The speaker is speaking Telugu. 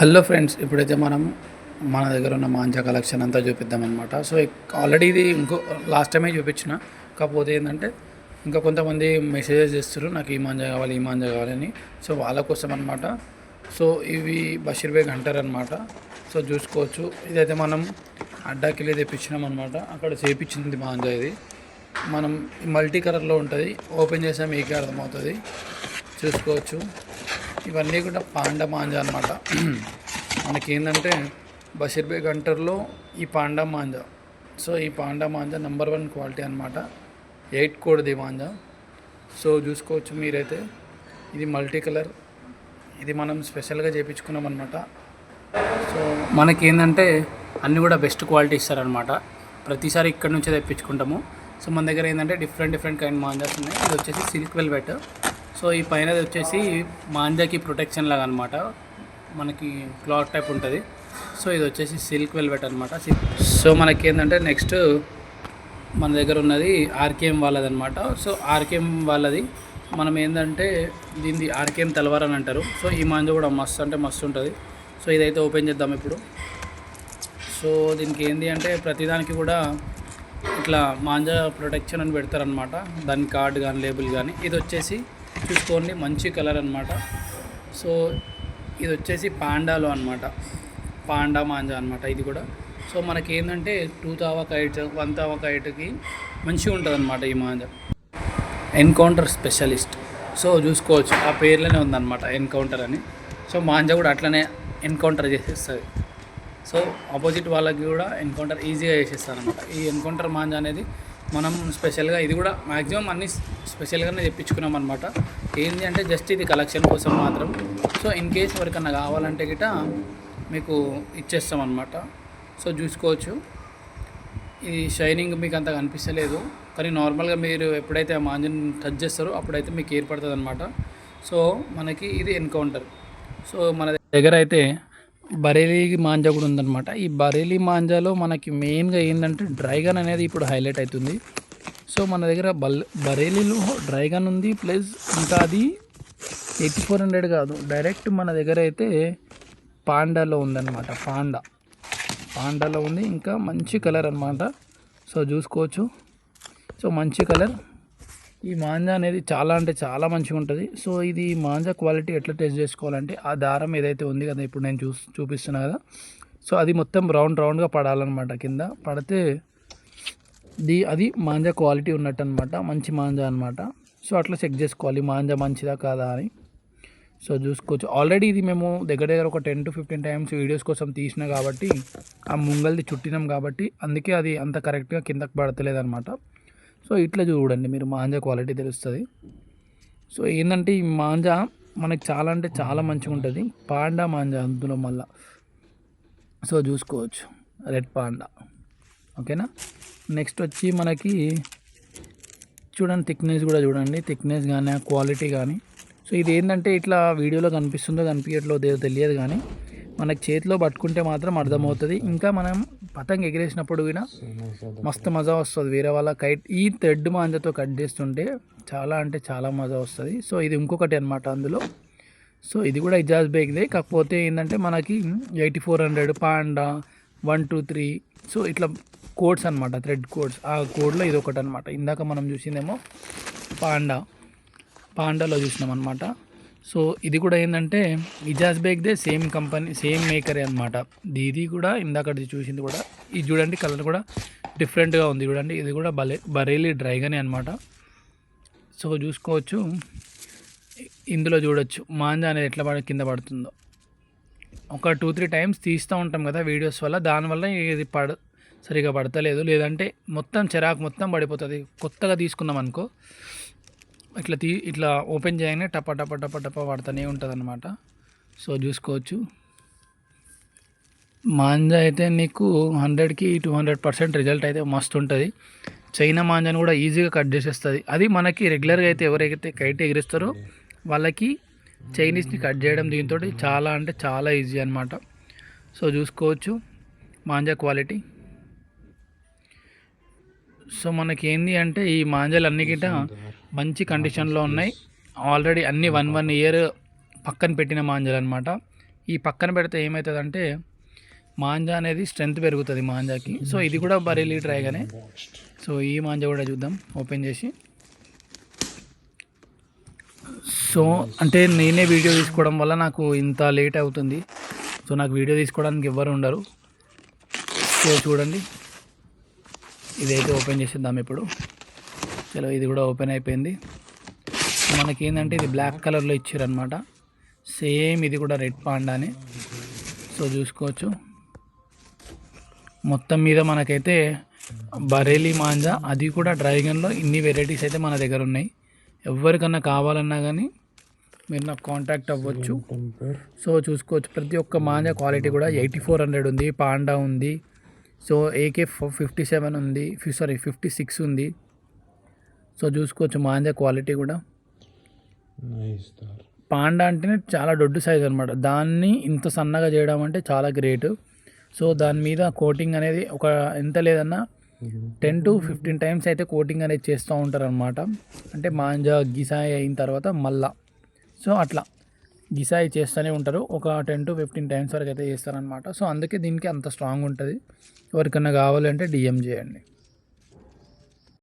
హలో ఫ్రెండ్స్, ఇప్పుడైతే మనం మన దగ్గర ఉన్న మాంజా కలెక్షన్ అంతా చూపిద్దామన్నమాట. సో ఆల్రెడీ ఇది లాస్ట్ టైమే చూపించిన. కాకపోతే ఏంటంటే ఇంకా కొంతమంది మెసేజెస్ చేస్తారు, నాకు ఈ మాంజా కావాలి ఈ మాంజా కావాలని. సో వాళ్ళ కోసం అనమాట. సో ఇవి బషీర్ బేగ్ హంటర్ అనమాట. సో చూసుకోవచ్చు, ఇదైతే మనం అడ్డాకిలే తెప్పించినాం అనమాట. అక్కడ చేపించింది మాంజా. ఇది మనం మల్టీ కలర్లో ఉంటుంది. ఓపెన్ చేస్తే మీకే అర్థమవుతుంది. చూసుకోవచ్చు, ఇవన్నీ కూడా పాండా మాంజా అనమాట. మనకేంటంటే బషీర్ బేగ్ హంటర్లో ఈ పాండా మాంజా. సో ఈ పాండా మాంజా నెంబర్ 1 క్వాలిటీ అనమాట. 8 కోడ్ది మాంజా. సో చూసుకోవచ్చు మీరైతే, ఇది మల్టీ కలర్. ఇది మనం స్పెషల్గా చేయించుకున్నాం అనమాట. సో మనకేంటంటే అన్నీ కూడా బెస్ట్ క్వాలిటీ ఇస్తారనమాట. ప్రతిసారి ఇక్కడ నుంచే తెప్పించుకుంటాము. సో మన దగ్గర ఏంటంటే డిఫరెంట్ కైండ్ మాంజాస్ ఉన్నాయి. ఇది వచ్చేసి సిల్క్ వెల్వెట్. సో ఈ పైనది వచ్చేసి మాంజాకి ప్రొటెక్షన్ లాగా అనమాట. మనకి క్లాత్ టైప్ ఉంటుంది. సో ఇది వచ్చేసి సిల్క్ వెల్వెట్ అనమాట. సో మనకి ఏంటంటే నెక్స్ట్ మన దగ్గర ఉన్నది ఆర్కేఎం వాళ్ళది అనమాట. సో ఆర్కేఎం వాళ్ళది మనం ఏంటంటే దీన్ని ఆర్కేఎం తలవార్ అని అంటారు. సో ఈ మాంజా కూడా మస్తు అంటే మస్తు ఉంటుంది. సో ఇదైతే ఓపెన్ చేద్దాం ఇప్పుడు. సో దీనికి ఏంటి అంటే ప్రతిదానికి కూడా ఇట్లా మాంజా ప్రొటెక్షన్ అని పెడతారనమాట. దాని కార్డు కానీ లేబుల్ కానీ. ఇది వచ్చేసి చూసుకోండి, మంచి కలర్ అనమాట. సో ఇది వచ్చేసి పాండాలో అనమాట, పాండా మాంజా అనమాట ఇది కూడా. సో మనకి ఏంటంటే 2 తావా కైట్ 1 తావా కైట్కి మంచిగా ఉంటుంది అనమాట ఈ మాంజా. Encounter specialist. సో చూసుకోవచ్చు, ఆ పేర్లోనే ఉందన్నమాట ఎన్కౌంటర్ అని. సో మాంజా కూడా అట్లనే ఎన్కౌంటర్ చేసేస్తుంది. సో ఆపోజిట్ వాళ్ళకి కూడా ఎన్కౌంటర్ ఈజీగా చేసేస్తారు అనమాట. ఈ ఎన్కౌంటర్ మాంజా అనేది మనం స్పెషల్గా, ఇది కూడా మ్యాక్సిమం అన్నీ స్పెషల్గానే తెప్పించుకున్నాం అనమాట. ఏంటి అంటే జస్ట్ ఇది కలెక్షన్ కోసం మాత్రం. సో ఇన్ కేస్ ఎవరికన్నా కావాలంటే గిట మీకు ఇచ్చేస్తాం అనమాట. సో చూసుకోవచ్చు, ఇది షైనింగ్ మీకు అంత కనిపిస్తలేదు, కానీ నార్మల్గా మీరు ఎప్పుడైతే ఆ మాంజాని టచ్ చేస్తారో అప్పుడైతే మీకు ఏర్పడుతుంది అనమాట. సో మనకి ఇది ఎన్కౌంటర్. సో మన దగ్గర అయితే బరేలీ మాంజా కూడా ఉందన్నమాట. ఈ బరేలీ మాంజాలో మనకి మెయిన్గా ఏంటంటే డ్రైగన్ అనేది ఇప్పుడు హైలైట్ అవుతుంది. సో మన దగ్గర బరేలీలో డ్రైగన్ ఉంది, ప్లస్ ఇంకా అది 8400 కాదు, డైరెక్ట్ మన దగ్గర అయితే పాండాలో ఉందన్నమాట. పాండాలో ఉంది. ఇంకా మంచి కలర్ అనమాట. సో చూసుకోవచ్చు, సో మంచి కలర్. ఈ మాంజా అనేది చాలా అంటే చాలా మంచిగా ఉంటుంది. సో ఇది మాంజా క్వాలిటీ ఎట్లా టెస్ట్ చేసుకోవాలంటే, ఆ దారం ఏదైతే ఉంది కదా ఇప్పుడు నేను చూపిస్తున్నా కదా, సో అది మొత్తం రౌండ్గా పడాలన్నమాట. కింద పడితే అది మాంజా క్వాలిటీ ఉన్నట్టు అనమాట, మంచి మాంజా అనమాట. సో అట్లా చెక్ చేసుకోవాలి మాంజా మంచిదా కాదా అని. సో చూసుకోవచ్చు, ఆల్రెడీ ఇది మేము దగ్గర ఒక 10 to 15 టైమ్స్ వీడియోస్ కోసం తీసినా కాబట్టి, ఆ ముంగల్ది చుట్టినాం కాబట్టి అందుకే అది అంత కరెక్ట్గా కిందకి పడతలేదు అనమాట. సో ఇట్లా చూడండి, మీరు మాంజా క్వాలిటీ తెలుస్తుంది. సో ఏంటంటే ఈ మాంజా మనకి చాలా అంటే చాలా మంచిగా ఉంటుంది. పాండా మాంజా అందులో మళ్ళా. సో చూసుకోవచ్చు, రెడ్ పాండా. ఓకేనా. నెక్స్ట్ వచ్చి మనకి చూడండి, థిక్నెస్ కూడా చూడండి, థిక్నెస్ కానీ క్వాలిటీ కానీ. సో ఇది ఏంటంటే ఇట్లా వీడియోలో కనిపిస్తుందో కనిపించట్లేదో తెలియదు, కానీ మనకి చేతిలో పట్టుకుంటే మాత్రం అర్థమవుతుంది. ఇంకా మనం పతంగ్ ఎగిరేసినప్పుడు కూడా మస్తు మజా వస్తుంది. వేరే వాళ్ళ కైట్ ఈ థ్రెడ్ మాంజాతో కట్ చేస్తుంటే చాలా అంటే చాలా మజా వస్తుంది. సో ఇది ఇంకొకటి అనమాట అందులో. సో ఇది కూడా ఇజాజ్ బేగ్దే, కాకపోతే ఏంటంటే మనకి 8400 పాండా 1 2 3. సో ఇట్లా కోడ్స్ అనమాట, థ్రెడ్ కోడ్స్. ఆ కోడ్లో ఇది ఒకటి అనమాట. ఇందాక మనం చూసిందేమో పాండాలో చూసినాం అనమాట. సో ఇది కూడా ఏంటంటే ఇజాజ్ బేగ్దే, సేమ్ కంపెనీ సేమ్ మేకరే అనమాట. ఇది కూడా ఇందాకటి చూసింది కూడా. ఇది చూడండి, కలర్ కూడా డిఫరెంట్గా ఉంది చూడండి. ఇది కూడా బరేలీ డ్రైగానే అనమాట. సో చూసుకోవచ్చు, ఇందులో చూడొచ్చు మాంజా అనేది ఎట్లా కింద పడుతుందో. ఒక 2-3 టైమ్స్ తీస్తూ ఉంటాం కదా వీడియోస్ వల్ల, దానివల్ల ఇది సరిగా పడతలేదు. లేదంటే మొత్తం చిరాకు మొత్తం పడిపోతుంది. కొత్తగా తీసుకున్నాం అనుకో, ఇట్లా ఓపెన్ చేయగానే టప టప టప టప పడుతూనే ఉంటుంది అనమాట. సో చూసుకోవచ్చు, మాంజా అయితే నీకు 100కి 200% రిజల్ట్ అయితే మస్తు ఉంటుంది. చైనా మాంజాను కూడా ఈజీగా కట్ చేసేస్తుంది. అది మనకి రెగ్యులర్గా అయితే ఎవరైతే కైట్ ఎగిరిస్తారో వాళ్ళకి చైనీస్ని కట్ చేయడం దీంతో చాలా అంటే చాలా ఈజీ అనమాట. సో చూసుకోవచ్చు మాంజా క్వాలిటీ. సో మనకి ఏంది అంటే ఈ మాంజాలు అన్ని గిట్ట మంచి కండిషన్లో ఉన్నాయి. ఆల్రెడీ అన్ని 1 year పక్కన పెట్టిన మాంజాలు అనమాట. ఈ పక్కన పెడితే ఏమవుతుందంటే మాంజా అనేది స్ట్రెంత్ పెరుగుతుంది మాంజాకి. సో ఇది కూడా బరేలీ డ్రాగనే. సో ఈ మాంజా కూడా చూద్దాం ఓపెన్ చేసి. సో అంటే నేనే వీడియో తీసుకోవడం వల్ల నాకు ఇంత లేట్ అవుతుంది. సో నాకు వీడియో తీసుకోవడానికి ఎవ్వరు ఉండరు. సో చూడండి, ఇదైతే ఓపెన్ చేసేద్దాం ఇప్పుడు. చలో ఇది కూడా ఓపెన్ అయిపోయింది. మనకి ఏంటంటే ఇది బ్లాక్ కలర్లో ఇచ్చారనమాట. సేమ్ ఇది కూడా రెడ్ పాండానే. సో చూసుకోవచ్చు, మొత్తం మీద మనకైతే బరేలీ మాంజా, అది కూడా డ్రాగన్లో ఇన్ని వెరైటీస్ అయితే మన దగ్గర ఉన్నాయి. ఎవరికన్నా కావాలన్నా కానీ మీరు నాకు కాంటాక్ట్ అవ్వచ్చు. సో చూసుకోవచ్చు, ప్రతి ఒక్క మాంజా క్వాలిటీ కూడా 8400 ఉంది, పాండా ఉంది, సో AK-57 ఉంది, 56 ఉంది. సో చూసుకోవచ్చు మాంజా క్వాలిటీ కూడా. పాండా అంటేనే చాలా దొడ్డు సైజ్ అనమాట, దాన్ని ఇంత సన్నగా చేయడం అంటే చాలా గ్రేట్. సో దాని మీద కోటింగ్ అనేది ఒక ఎంత లేదన్నా 10 to 15 టైమ్స్ అయితే కోటింగ్ అనేది చేస్తూ ఉంటారు అనమాట. అంటే మాంజా గిసాయి అయిన తర్వాత మళ్ళా సో అట్లా గిసాయి చేస్తూనే ఉంటారు. ఒక 10 to 15 టైమ్స్ వరకు అయితే చేస్తారనమాట. సో అందుకే దీనికి అంత స్ట్రాంగ్ ఉంటుంది. ఎవరికన్నా కావాలంటే DM చేయండి.